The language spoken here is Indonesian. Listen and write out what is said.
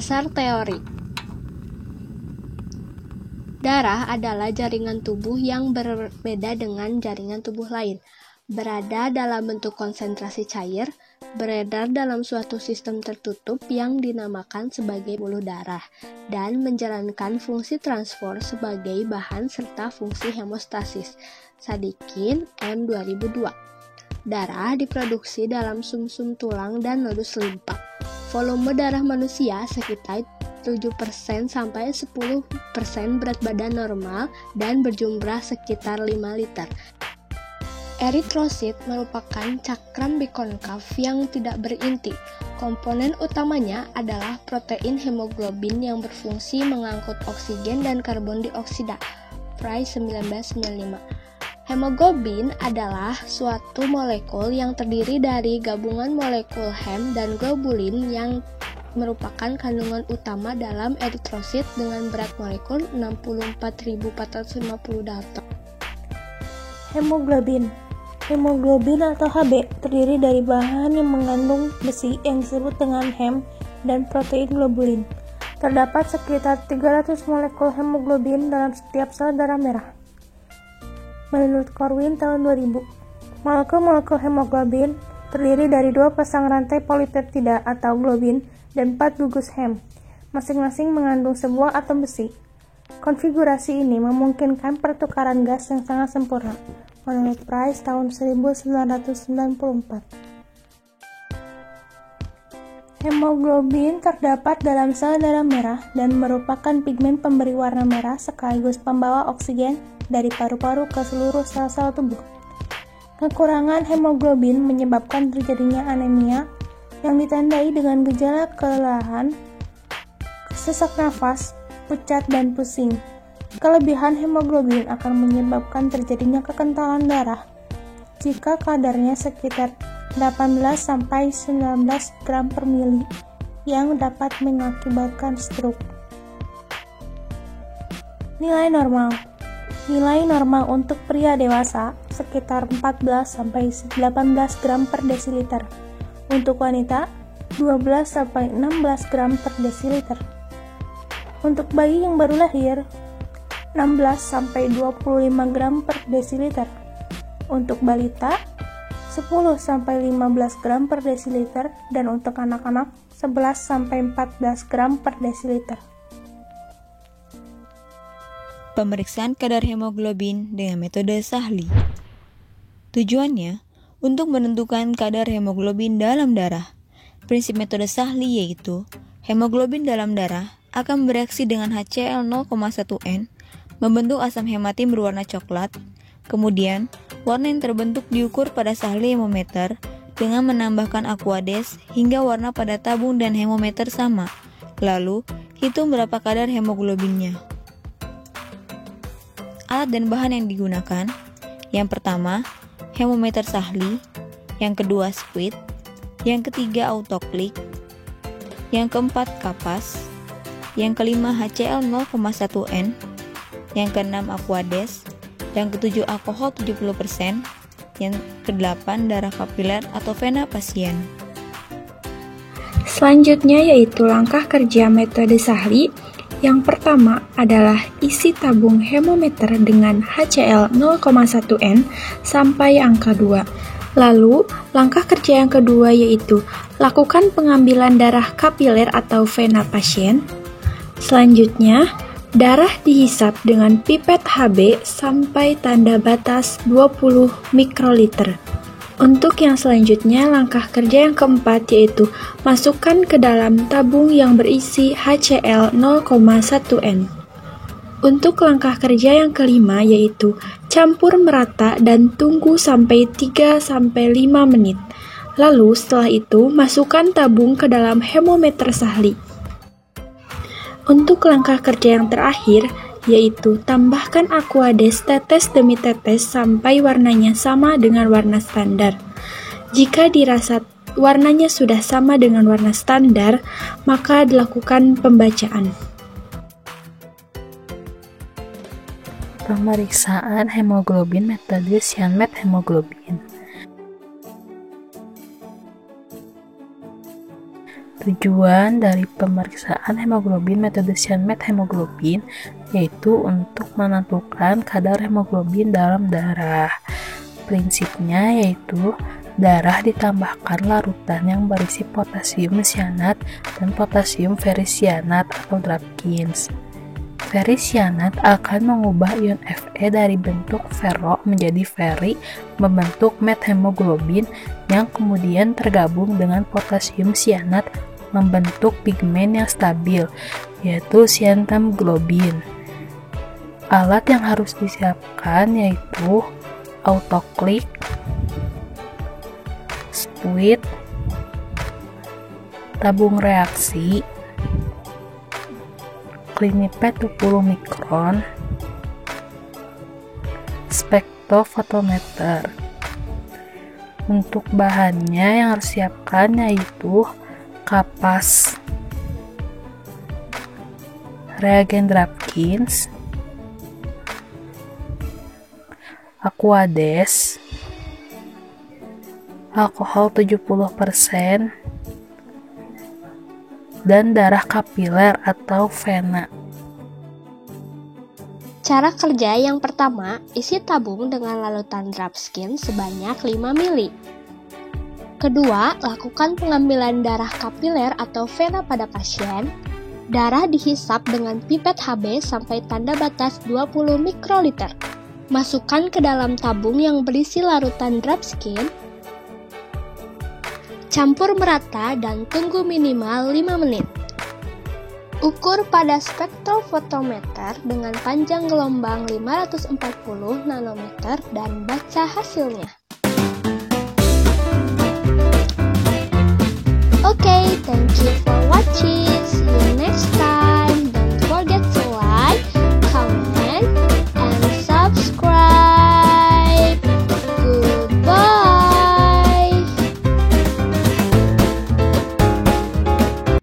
Dasar teori. Darah adalah jaringan tubuh yang berbeda dengan jaringan tubuh lain. Berada dalam bentuk konsentrasi cair, beredar dalam suatu sistem tertutup yang dinamakan sebagai pembuluh darah, dan menjalankan fungsi transfer sebagai bahan serta fungsi hemostasis. Sadikin, M. 2002. Darah diproduksi dalam sumsum tulang dan nodus limpa. Volume darah manusia sekitar 7% sampai 10% berat badan normal dan berjumlah sekitar 5 liter. Eritrosit merupakan cakram bikonkav yang tidak berinti. Komponen utamanya adalah protein hemoglobin yang berfungsi mengangkut oksigen dan karbon dioksida. Price 1995. Hemoglobin adalah suatu molekul yang terdiri dari gabungan molekul hem dan globulin yang merupakan kandungan utama dalam eritrosit dengan berat molekul 64.450 dalton. Hemoglobin atau Hb terdiri dari bahan yang mengandung besi yang disebut dengan hem dan protein globulin. Terdapat sekitar 300 molekul hemoglobin dalam setiap sel darah merah. Menurut Corwin tahun 2000, molekul-molekul hemoglobin terdiri dari 2 pasang rantai polipeptida atau globin dan 4 gugus hem, masing-masing mengandung sebuah atom besi. Konfigurasi ini memungkinkan pertukaran gas yang sangat sempurna, menurut Price tahun 1994. Hemoglobin terdapat dalam sel darah merah dan merupakan pigmen pemberi warna merah sekaligus pembawa oksigen dari paru-paru ke seluruh sel-sel tubuh. Kekurangan hemoglobin menyebabkan terjadinya anemia yang ditandai dengan gejala kelelahan, sesak nafas, pucat, dan pusing. Kelebihan hemoglobin akan menyebabkan terjadinya kekentalan darah jika kadarnya sekitar 18-19 gram per mili yang dapat mengakibatkan stroke. Nilai normal untuk pria dewasa sekitar 14-18 gram per desiliter. Untuk wanita, 12-16 gram per desiliter. Untuk bayi yang baru lahir, 16-25 gram per desiliter. Untuk balita, 10-15 gram per desiliter. Dan untuk anak-anak, 11-14 gram per desiliter. Pemeriksaan kadar hemoglobin dengan metode Sahli. Tujuannya untuk menentukan kadar hemoglobin dalam darah. Prinsip metode Sahli yaitu hemoglobin dalam darah akan bereaksi dengan HCl 0,1N membentuk asam hematim berwarna coklat. Kemudian, warna yang terbentuk diukur pada Sahli hemometer dengan menambahkan aquades hingga warna pada tabung dan hemometer sama. Lalu, hitung berapa kadar hemoglobinnya. Alat dan bahan yang digunakan. Yang pertama, hemometer Sahli, yang kedua squid, yang ketiga autoklik, yang keempat kapas, yang kelima HCl 0,1N, yang keenam aquades, yang ketujuh alkohol 70%, yang kedelapan darah kapiler atau vena pasien. Selanjutnya yaitu langkah kerja metode Sahli. Yang pertama adalah isi tabung hemometer dengan HCl 0,1N sampai angka 2. Lalu, langkah kerja yang kedua yaitu lakukan pengambilan darah kapiler atau vena pasien. Selanjutnya, darah dihisap dengan pipet Hb sampai tanda batas 20 mikroliter. Untuk yang selanjutnya, langkah kerja yang keempat yaitu masukkan ke dalam tabung yang berisi HCl 0,1N. Untuk langkah kerja yang kelima yaitu campur merata dan tunggu sampai 3-5 menit. Lalu setelah itu masukkan tabung ke dalam hemometer Sahli. Untuk langkah kerja yang terakhir yaitu tambahkan aquades tetes demi tetes sampai warnanya sama dengan warna standar. Jika dirasa warnanya sudah sama dengan warna standar, maka dilakukan pembacaan. Pemeriksaan hemoglobin metode Sianmet hemoglobin. Tujuan dari pemeriksaan hemoglobin metode Sianmet hemoglobin yaitu untuk menentukan kadar hemoglobin dalam darah. Prinsipnya yaitu darah ditambahkan larutan yang berisi potasium sianat dan potasium ferrisianat atau Drapkins. Ferrisianat akan mengubah ion Fe dari bentuk ferro menjadi ferri membentuk methemoglobin yang kemudian tergabung dengan potasium sianat membentuk pigmen yang stabil, yaitu cyantem globin. Alat yang harus disiapkan yaitu autoclick, spuit, tabung reaksi, Clinipet 20 mikron, spektrofotometer. Untuk bahannya yang harus disiapkan yaitu kapas, reagen Drapkins, Aquades, alkohol 70%, dan darah kapiler atau vena. Cara kerja yang pertama, isi tabung dengan larutan Drapkins sebanyak 5 ml. Kedua, lakukan pengambilan darah kapiler atau vena pada pasien. Darah dihisap dengan pipet HB sampai tanda batas 20 mikroliter. Masukkan ke dalam tabung yang berisi larutan Drapkins. Campur merata dan tunggu minimal 5 menit. Ukur pada spektrofotometer dengan panjang gelombang 540 nanometer dan baca hasilnya. Okay, thank you for watching.